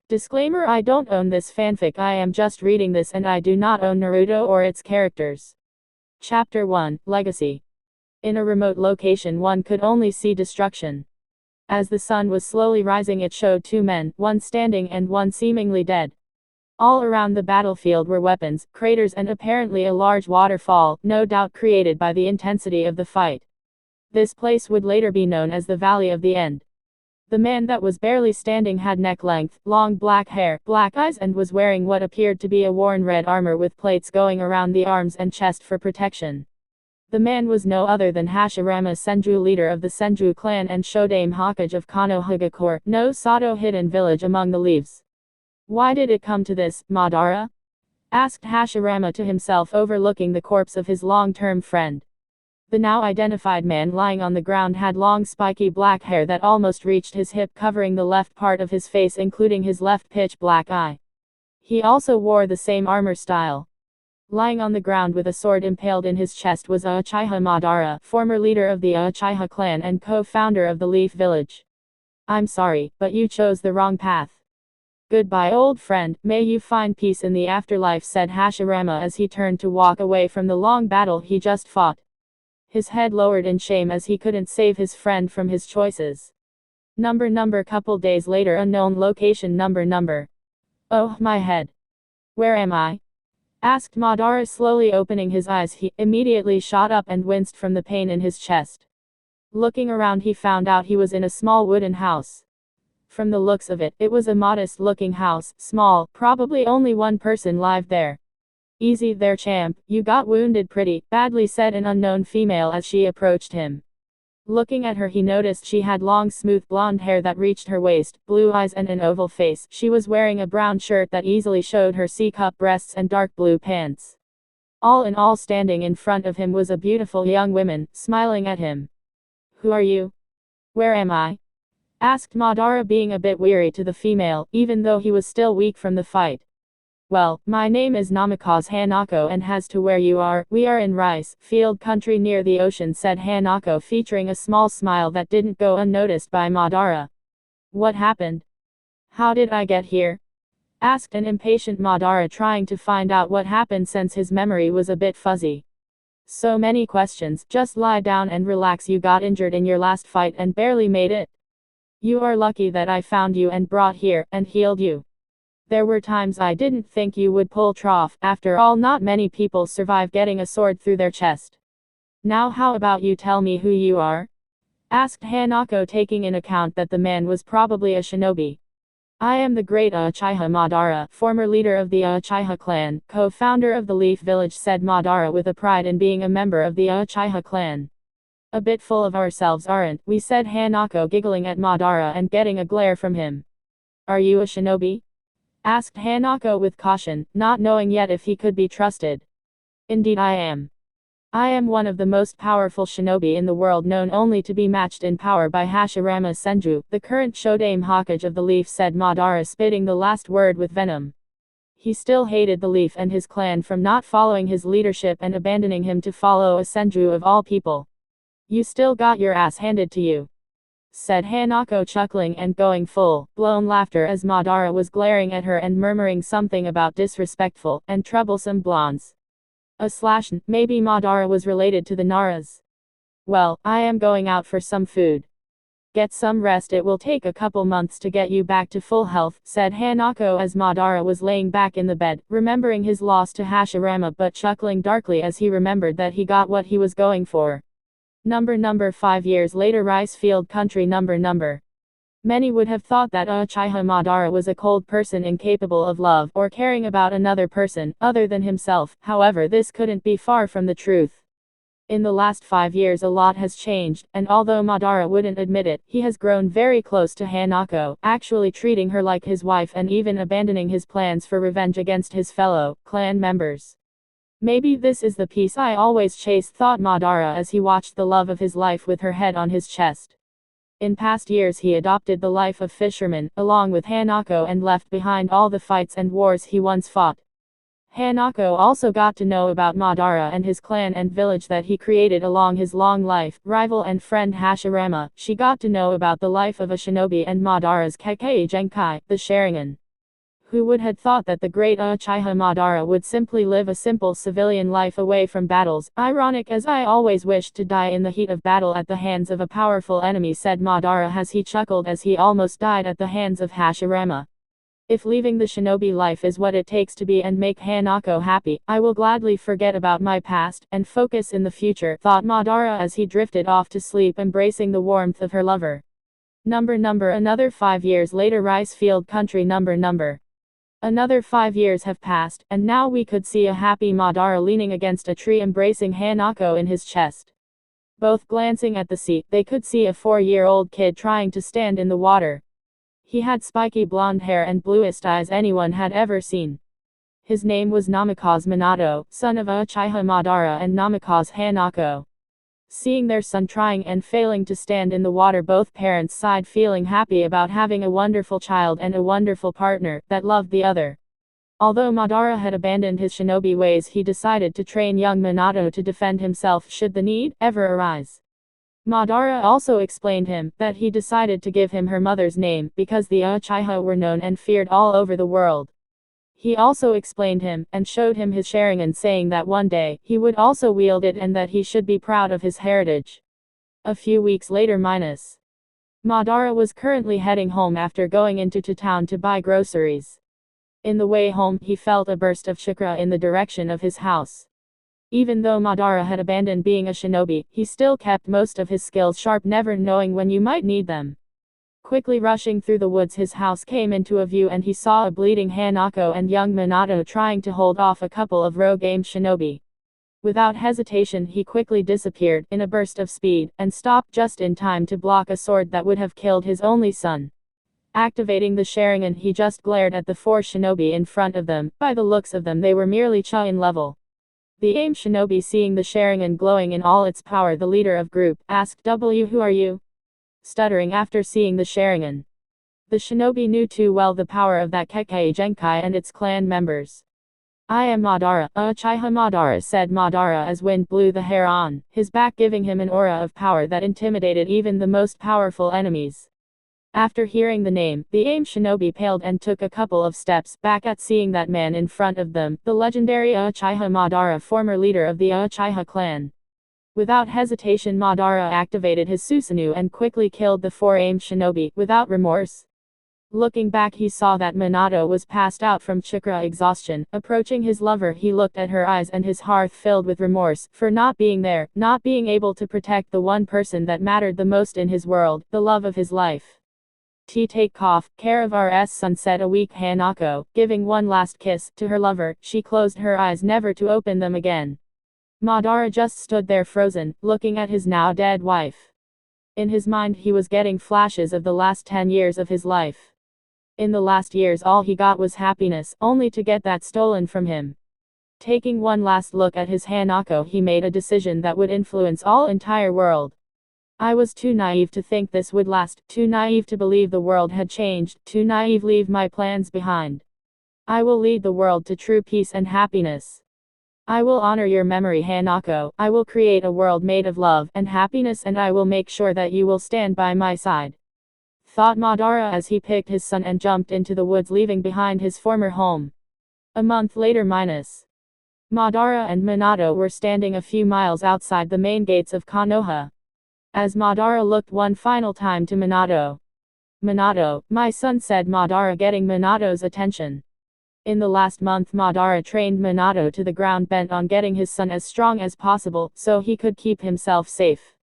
Disclaimer: I don't own this fanfic, I am just reading this and I do not own Naruto or its characters. Chapter 1, Legacy. In a remote location one could only see destruction. As the sun was slowly rising it showed two men, one standing and one seemingly dead. All around the battlefield were weapons, craters and apparently a large waterfall, no doubt created by the intensity of the fight. This place would later be known as the Valley of the End. The man that was barely standing had neck-length, long black hair, black eyes and was wearing what appeared to be a worn red armor with plates going around the arms and chest for protection. The man was no other than Hashirama Senju, leader of the Senju clan and Shodame Hokage of Konohagakure, no Sato hidden village among the leaves. Why did it come to this, Madara? Asked Hashirama to himself, overlooking the corpse of his long-term friend. The now identified man lying on the ground had long spiky black hair that almost reached his hip, covering the left part of his face including his left pitch black eye. He also wore the same armor style. Lying on the ground with a sword impaled in his chest was Uchiha Madara, former leader of the Uchiha clan and co-founder of the Leaf Village. I'm sorry, but you chose the wrong path. Goodbye old friend, may you find peace in the afterlife, said Hashirama as he turned to walk away from the long battle he just fought. His head lowered in shame as he couldn't save his friend from his choices. Couple days later, unknown location. Oh, my head. Where am I? Asked Madara, slowly opening his eyes. He immediately shot up and winced from the pain in his chest. Looking around he found out he was in a small wooden house. From the looks of it, it was a modest-looking house, small, probably only one person lived there. Easy there champ, you got wounded pretty badly, said an unknown female as she approached him. Looking at her he noticed she had long smooth blonde hair that reached her waist, blue eyes and an oval face. She was wearing a brown shirt that easily showed her C-cup breasts and dark blue pants. All in all, standing in front of him was a beautiful young woman, smiling at him. Who are you? Where am I? Asked Madara, being a bit weary to the female, even though he was still weak from the fight. Well, my name is Namikaze Hanako, and as to where you are, we are in rice field country near the ocean, said Hanako, featuring a small smile that didn't go unnoticed by Madara. What happened? How did I get here? Asked an impatient Madara, trying to find out what happened since his memory was a bit fuzzy. So many questions, just lie down and relax. You got injured in your last fight and barely made it. You are lucky that I found you and brought here, and healed you. There were times I didn't think you would pull trough. After all, not many people survive getting a sword through their chest. Now how about you tell me who you are? Asked Hanako, taking in account that the man was probably a shinobi. I am the great Uchiha Madara, former leader of the Uchiha clan, co-founder of the Leaf Village, said Madara with a pride in being a member of the Uchiha clan. A bit full of ourselves, aren't we? Said Hanako, giggling at Madara and getting a glare from him. Are you a shinobi? Asked Hanako with caution, not knowing yet if he could be trusted. Indeed I am. I am one of the most powerful shinobi in the world, known only to be matched in power by Hashirama Senju, the current Shodame Hokage of the Leaf, said Madara, spitting the last word with venom. He still hated the Leaf and his clan from not following his leadership and abandoning him to follow a Senju of all people. You still got your ass handed to you, said Hanako, chuckling and going full-blown laughter as Madara was glaring at her and murmuring something about disrespectful and troublesome blondes. Maybe Madara was related to the Naras. Well, I am going out for some food. Get some rest, it will take a couple months to get you back to full health, said Hanako as Madara was laying back in the bed, remembering his loss to Hashirama but chuckling darkly as he remembered that he got what he was going for. 5 years later, rice field country. Many would have thought that Uchiha Madara was a cold person incapable of love or caring about another person other than himself. However, this couldn't be far from the truth. In the last 5 years a lot has changed, and although Madara wouldn't admit it, he has grown very close to Hanako, actually treating her like his wife and even abandoning his plans for revenge against his fellow clan members. Maybe this is the peace I always chased, thought Madara as he watched the love of his life with her head on his chest. In past years he adopted the life of fisherman, along with Hanako, and left behind all the fights and wars he once fought. Hanako also got to know about Madara and his clan and village that he created along his long life. Rival and friend Hashirama, she got to know about the life of a shinobi and Madara's Kekkei Genkai, the Sharingan. Who would have thought that the great Uchiha Madara would simply live a simple civilian life away from battles? Ironic, as I always wished to die in the heat of battle at the hands of a powerful enemy, said Madara as he chuckled as he almost died at the hands of Hashirama. If leaving the shinobi life is what it takes to be and make Hanako happy, I will gladly forget about my past, and focus in the future, thought Madara as he drifted off to sleep, embracing the warmth of her lover. Another 5 years later, Rice Field Country. Another 5 years have passed, and now we could see a happy Madara leaning against a tree, embracing Hanako in his chest. Both glancing at the sea, they could see a 4-year-old kid trying to stand in the water. He had spiky blonde hair and bluest eyes anyone had ever seen. His name was Namikaze Minato, son of Uchiha Madara and Namikaze Hanako. Seeing their son trying and failing to stand in the water, both parents sighed, feeling happy about having a wonderful child and a wonderful partner that loved the other. Although Madara had abandoned his shinobi ways, he decided to train young Minato to defend himself should the need ever arise. Madara also explained him that he decided to give him her mother's name because the Uchiha were known and feared all over the world. He also explained him and showed him his Sharingan, saying that one day he would also wield it and that he should be proud of his heritage. A few weeks later, Madara was currently heading home after going into town to buy groceries. In the way home, he felt a burst of chakra in the direction of his house. Even though Madara had abandoned being a shinobi, he still kept most of his skills sharp, never knowing when you might need them. Quickly rushing through the woods, his house came into a view and he saw a bleeding Hanako and young Minato trying to hold off a couple of rogue aimed shinobi. Without hesitation, he quickly disappeared in a burst of speed, and stopped just in time to block a sword that would have killed his only son. Activating the Sharingan, he just glared at the 4 shinobi in front of them. By the looks of them, they were merely ch1 level. The aimed shinobi, seeing the Sharingan glowing in all its power, the leader of group, asked, "Who are you?" Stuttering after seeing the Sharingan. The shinobi knew too well the power of that Kekkei Genkai and its clan members. "I am Madara, Uchiha Madara," said Madara as wind blew the hair on his back, giving him an aura of power that intimidated even the most powerful enemies. After hearing the name, the aimed shinobi paled and took a couple of steps back at seeing that man in front of them, the legendary Uchiha Madara, former leader of the Uchiha clan. Without hesitation, Madara activated his Susanoo and quickly killed the 4 aimed shinobi, without remorse. Looking back, he saw that Minato was passed out from chakra exhaustion. Approaching his lover, he looked at her eyes and his heart filled with remorse for not being there, not being able to protect the one person that mattered the most in his world, the love of his life. Take care of our son," said a weak Hanako, giving one last kiss to her lover. She closed her eyes, never to open them again. Madara just stood there frozen, looking at his now dead wife. In his mind, he was getting flashes of the last 10 years of his life. In the last years, all he got was happiness, only to get that stolen from him. Taking one last look at his Hanako, he made a decision that would influence all entire world. "I was too naive to think this would last, too naive to believe the world had changed, too naive to leave my plans behind. I will lead the world to true peace and happiness. I will honor your memory, Hanako. I will create a world made of love and happiness, and I will make sure that you will stand by my side," thought Madara as he picked his son and jumped into the woods, leaving behind his former home. A month later, Madara and Minato were standing a few miles outside the main gates of Konoha. As Madara looked one final time to Minato. "Minato, my son," said Madara, getting Minato's attention. In the last month, Madara trained Minato to the ground, bent on getting his son as strong as possible, so he could keep himself safe.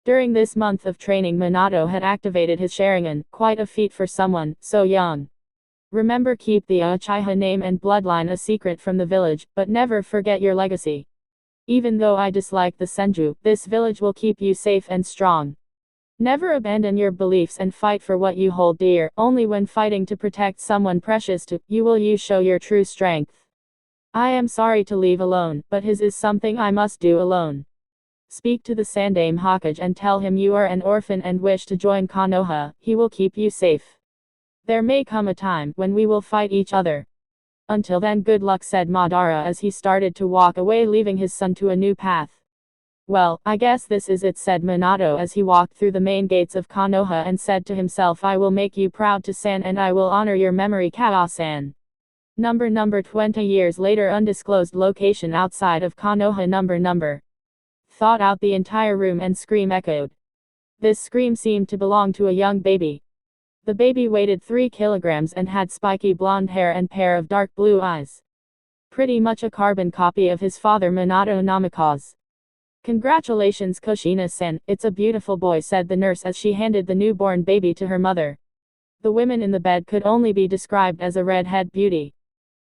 During this month of training, Minato had activated his Sharingan, quite a feat for someone so young. Remember, keep the Uchiha name and bloodline a secret from the village, but never forget your legacy. Even though I dislike the Senju, this village will keep you safe and strong. Never abandon your beliefs and fight for what you hold dear. Only when fighting to protect someone precious to you will you show your true strength. I am sorry to leave alone, but his is something I must do alone. Speak to the Sandaime Hokage and tell him you are an orphan and wish to join Konoha. He will keep you safe. There may come a time when we will fight each other. Until then, good luck," said Madara as he started to walk away, leaving his son to a new path. "Well, I guess this is it," said Minato as he walked through the main gates of Konoha and said to himself, "I will make you proud to San, and I will honor your memory, Kao-san." Number 20 years later, undisclosed location outside of Konoha. Number. Thought out the entire room and scream echoed. This scream seemed to belong to a young baby. The baby weighed 3 kilograms and had spiky blonde hair and pair of dark blue eyes. Pretty much a carbon copy of his father Minato Namikaze. Congratulations Kushina-san, it's a beautiful boy, said the nurse as she handed the newborn baby to her mother. The woman in the bed could only be described as a redhead beauty.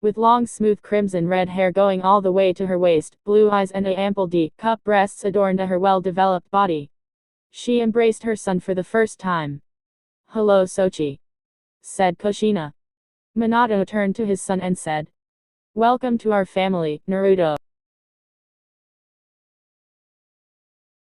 With long smooth crimson red hair going all the way to her waist, blue eyes and ample D-cup breasts adorned her well-developed body. She embraced her son for the first time. Hello Sochi, said Kushina. Minato turned to his son and said, welcome to our family, Naruto.